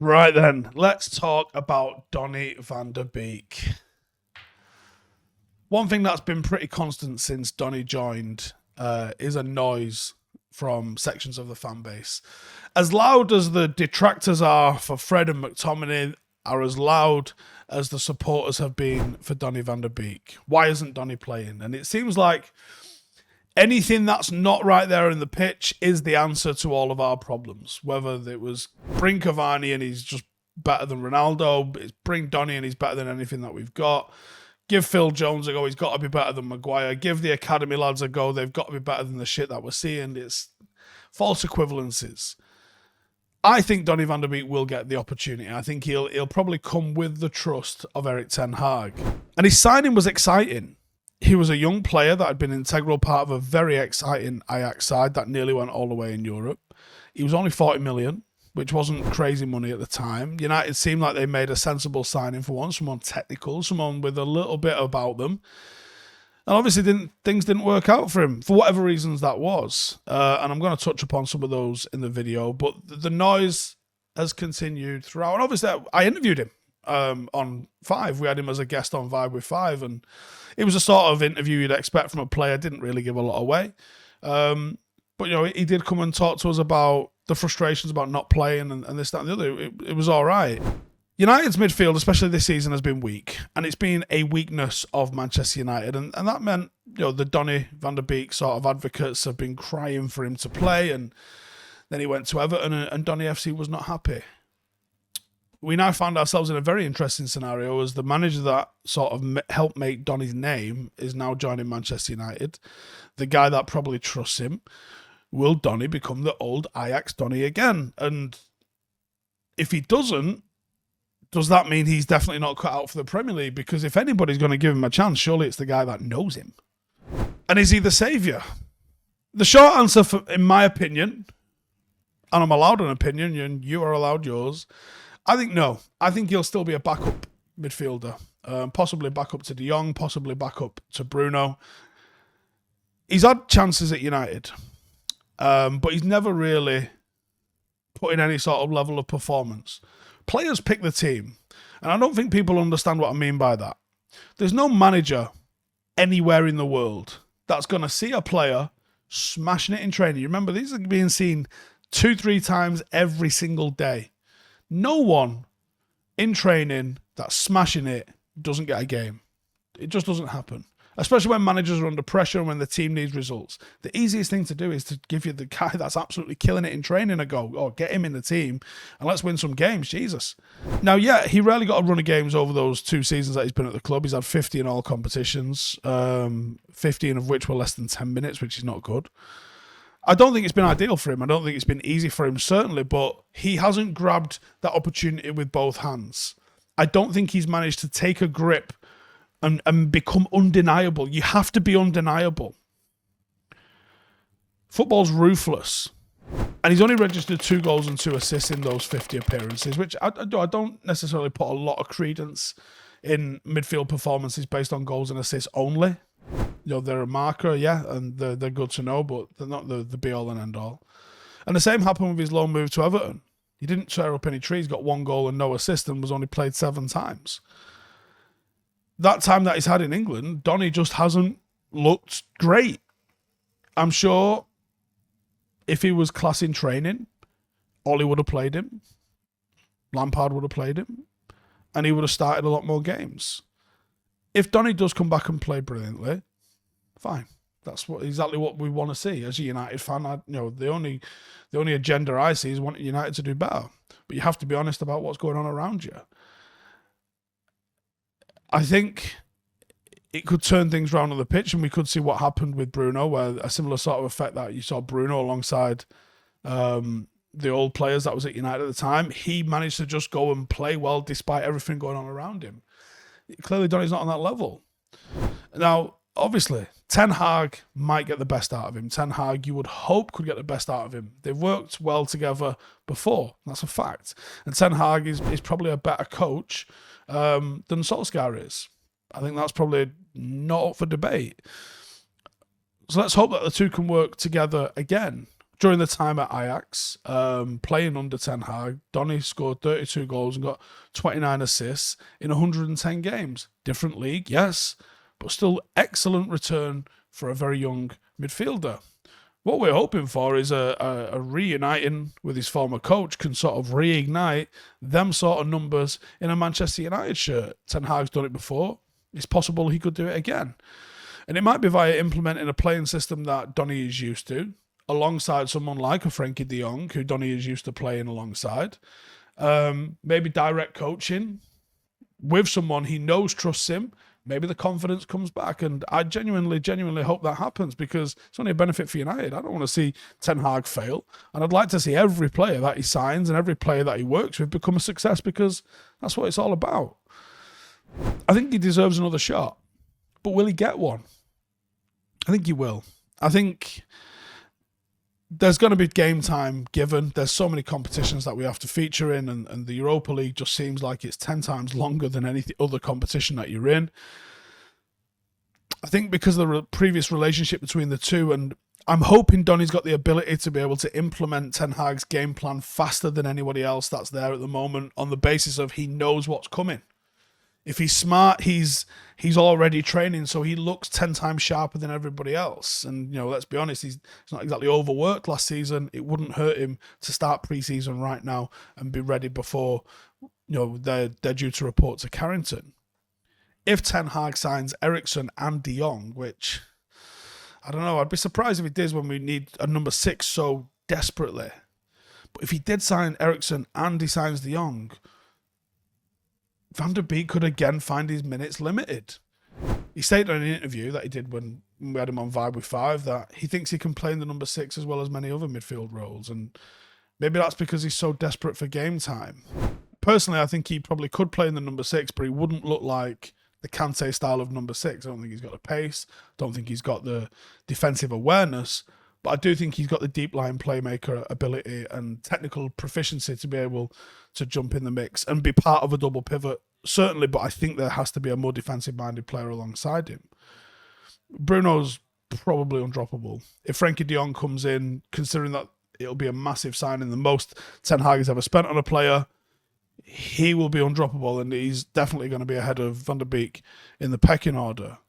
Right then, let's talk about Donny van der Beek. One thing that's been pretty constant since Donny joined is a noise from sections of the fan base. As loud as the detractors are for Fred and McTominay, are as loud as the supporters have been for Donny van der Beek. Why isn't Donny playing? And it seems like anything that's not right there in the pitch is the answer to all of our problems. Whether it was bring Cavani and he's just better than Ronaldo, it's bring Donny and he's better than anything that we've got. Give Phil Jones a go, he's got to be better than Maguire. Give the academy lads a go, they've got to be better than the shit that we're seeing. It's false equivalences. I think Donny van der Beek will get the opportunity. I think he'll probably come with the trust of Erik Ten Hag. And his signing was exciting. He was a young player that had been an integral part of a very exciting Ajax side that nearly went all the way in Europe. He was only 40 million, which wasn't crazy money at the time. United seemed like they made a sensible signing for once, someone technical, someone with a little bit about them. And obviously things didn't work out for him, for whatever reasons that was. And I'm going to touch upon some of those in the video. But the noise has continued throughout. And obviously I interviewed him on 5. We had him as a guest on Vibe with 5. And it was a sort of interview you'd expect from a player. Didn't really give a lot away. But, you know, he did come and talk to us about the frustrations about not playing and this, that, and the other. It was all right. United's midfield, especially this season, has been weak. And it's been a weakness of Manchester United. And that meant, you know, the Donny van der Beek sort of advocates have been crying for him to play. And then he went to Everton and Donny FC was not happy. We now find ourselves in a very interesting scenario as the manager that sort of helped make Donny's name is now joining Manchester United. The guy that probably trusts him. Will Donny become the old Ajax Donny again? And if he doesn't, does that mean he's definitely not cut out for the Premier League? Because if anybody's going to give him a chance, surely it's the guy that knows him. And is he the saviour? The short answer, in my opinion, and I'm allowed an opinion, and you are allowed yours, I think no. I think he'll still be a backup midfielder. Possibly back up to De Jong, possibly back up to Bruno. He's had chances at United. But he's never really put in any sort of level of performance. Players pick the team. And I don't think people understand what I mean by that. There's no manager anywhere in the world that's going to see a player smashing it in training. You remember, these are being seen 2-3 times every single day. No one in training that's smashing it doesn't get a game. It just doesn't happen. Especially when managers are under pressure and when the team needs results. The easiest thing to do is to give you the guy that's absolutely killing it in training a go. Or get him in the team and let's win some games. Jesus. Now, yeah, he rarely got a run of games over those 2 seasons that he's been at the club. He's had 50 in all competitions, 15 of which were less than 10 minutes, which is not good. I don't think it's been ideal for him. I don't think it's been easy for him, certainly, but he hasn't grabbed that opportunity with both hands. I don't think he's managed to take a grip and become undeniable. You have to be undeniable. Football's ruthless. And he's only registered 2 goals and 2 assists in those 50 appearances, which I don't necessarily put a lot of credence in midfield performances based on goals and assists only. You know, they're a marker, yeah, and they're good to know, but they're not the be-all and end-all. And the same happened with his loan move to Everton. He didn't tear up any trees, got 1 goal and no assist and was only played 7 times. That time that he's had in England, Donny just hasn't looked great. I'm sure if he was class in training, Ollie would have played him. Lampard would have played him. And he would have started a lot more games. If Donny does come back and play brilliantly, fine. That's exactly what we want to see as a United fan. The only agenda I see is wanting United to do better. But you have to be honest about what's going on around you. I think it could turn things around on the pitch, and we could see what happened with Bruno, where a similar sort of effect that you saw Bruno alongside the old players that was at United at the time. He managed to just go and play well despite everything going on around him. Clearly, Donny's not on that level. Now, obviously, Ten Hag might get the best out of him. Ten Hag, you would hope, could get the best out of him. They've worked well together before. That's a fact. And Ten Hag is probably a better coach than Solskjaer is. I think that's probably not up for debate. So let's hope that the two can work together again. during the time at Ajax, playing under Ten Hag, Donny scored 32 goals and got 29 assists in 110 games. Different league, yes, but still excellent return for a very young midfielder. What we're hoping for is a reuniting with his former coach can sort of reignite them sort of numbers in a Manchester United shirt. Ten Hag's done it before. It's possible he could do it again. And it might be via implementing a playing system that Donny is used to, alongside someone like a Frankie de Jong, who Donny is used to playing alongside. Maybe direct coaching with someone he knows trusts him. Maybe the confidence comes back, and I genuinely hope that happens, because it's only a benefit for United. I don't want to see Ten Hag fail, and I'd like to see every player that he signs and every player that he works with become a success, because that's what it's all about. I think he deserves another shot, but will he get one? I think he will. I think there's going to be game time given. There's so many competitions that we have to feature in, and the Europa League just seems like it's 10 times longer than any other competition that you're in. I think because of the previous relationship between the two, and I'm hoping Donny's got the ability to be able to implement Ten Hag's game plan faster than anybody else that's there at the moment, on the basis of he knows what's coming. If he's smart, he's already training, so he looks 10 times sharper than everybody else. And, let's be honest, he's not exactly overworked last season. It wouldn't hurt him to start pre-season right now and be ready before, they're due to report to Carrington. If Ten Hag signs Eriksen and de Jong, which, I don't know, I'd be surprised if he does when we need a number 6 so desperately. But if he did sign Eriksen and he signs de Jong, Van der Beek could again find his minutes limited. He stated in an interview that he did when we had him on Vibe with 5 that he thinks he can play in the number 6 as well as many other midfield roles, and maybe that's because he's so desperate for game time. Personally, I think he probably could play in the number 6, but he wouldn't look like the Kante style of number 6. I don't think he's got the pace, don't think he's got the defensive awareness, but I do think he's got the deep line playmaker ability and technical proficiency to be able to jump in the mix and be part of a double pivot, certainly, but I think there has to be a more defensive-minded player alongside him. Bruno's probably undroppable. If Frankie de Jong comes in, considering that it'll be a massive signing, the most Ten Hag has ever spent on a player, he will be undroppable, and he's definitely going to be ahead of Van der Beek in the pecking order.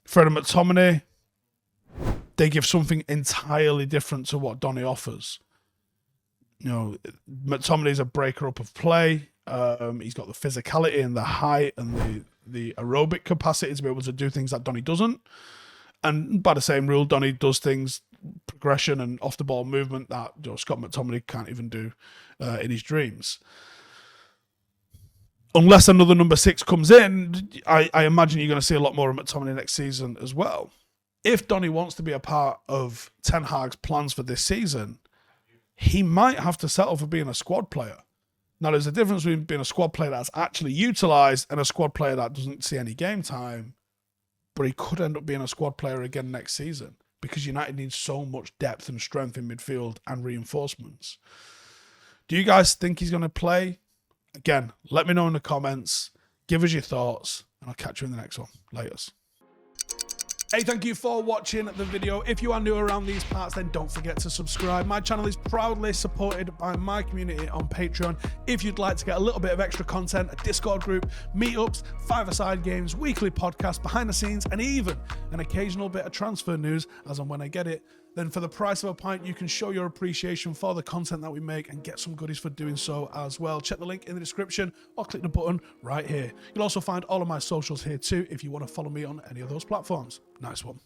Fred and McTominay, they give something entirely different to what Donny offers. McTominay's a breaker up of play. He's got the physicality and the height and the aerobic capacity to be able to do things that Donny doesn't. And by the same rule, Donny does things, progression and off-the-ball movement, that Scott McTominay can't even do in his dreams. Unless another number 6 comes in, I imagine you're going to see a lot more of McTominay next season as well. If Donny wants to be a part of Ten Hag's plans for this season, he might have to settle for being a squad player. Now, there's a difference between being a squad player that's actually utilised and a squad player that doesn't see any game time, but he could end up being a squad player again next season, because United needs so much depth and strength in midfield and reinforcements. Do you guys think he's going to play? Again, let me know in the comments. Give us your thoughts, and I'll catch you in the next one. Laters. Hey, thank you for watching the video. If you are new around these parts, then don't forget to subscribe. My channel is proudly supported by my community on Patreon. If you'd like to get a little bit of extra content, a Discord group, meetups, 5-a-side games, weekly podcasts, behind the scenes, and even an occasional bit of transfer news as and when I get it, then for the price of a pint, you can show your appreciation for the content that we make and get some goodies for doing so as well. Check the link in the description or click the button right here. You'll also find all of my socials here too if you want to follow me on any of those platforms. Nice one.